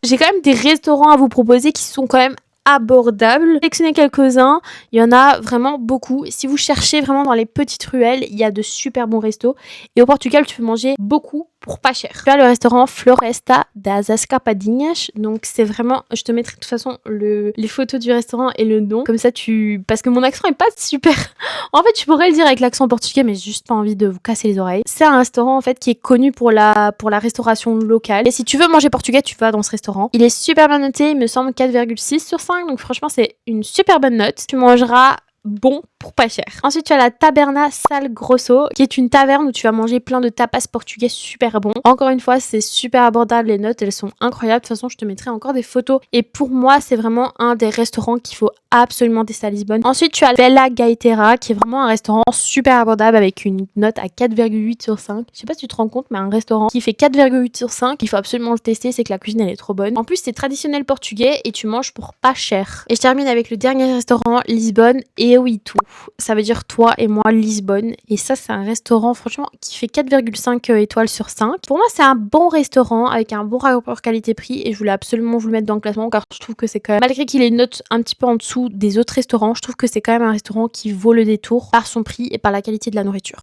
J'ai quand même des restaurants à vous proposer qui sont quand même abordables. Sélectionnez quelques-uns, il y en a vraiment beaucoup. Si vous cherchez vraiment dans les petites ruelles, il y a de super bons restos. Et au Portugal, tu peux manger beaucoup pour pas cher. Tu as le restaurant Floresta das Escapadinhas. Donc c'est vraiment, je te mettrai de toute façon les photos du restaurant et le nom. Comme ça parce que mon accent est pas super. En fait, je pourrais le dire avec l'accent portugais, mais j'ai juste pas envie de vous casser les oreilles. C'est un restaurant en fait qui est connu pour la restauration locale. Et si tu veux manger portugais, tu vas dans ce restaurant. Il est super bien noté, il me semble 4,6 sur 5. Donc franchement, c'est une super bonne note. Tu mangeras bon pour pas cher. Ensuite, tu as la Taberna Sal Grosso, qui est une taverne où tu vas manger plein de tapas portugais super bons. Encore une fois, c'est super abordable, les notes, elles sont incroyables. De toute façon, je te mettrai encore des photos. Et pour moi, c'est vraiment un des restaurants qu'il faut absolument tester à Lisbonne. Ensuite, tu as Bella Gaitera, qui est vraiment un restaurant super abordable avec une note à 4,8 sur 5. Je sais pas si tu te rends compte, mais un restaurant qui fait 4,8 sur 5, il faut absolument le tester, c'est que la cuisine, elle est trop bonne. En plus, c'est traditionnel portugais et tu manges pour pas cher. Et je termine avec le dernier restaurant, Lisbonne, et oui, tout. Ça veut dire toi et moi, Lisbonne. Et ça, c'est un restaurant, franchement, qui fait 4,5 étoiles sur 5. Pour moi, c'est un bon restaurant avec un bon rapport qualité-prix et je voulais absolument vous le mettre dans le classement car je trouve que c'est quand même, malgré qu'il ait une note un petit peu en dessous des autres restaurants, je trouve que c'est quand même un restaurant qui vaut le détour par son prix et par la qualité de la nourriture.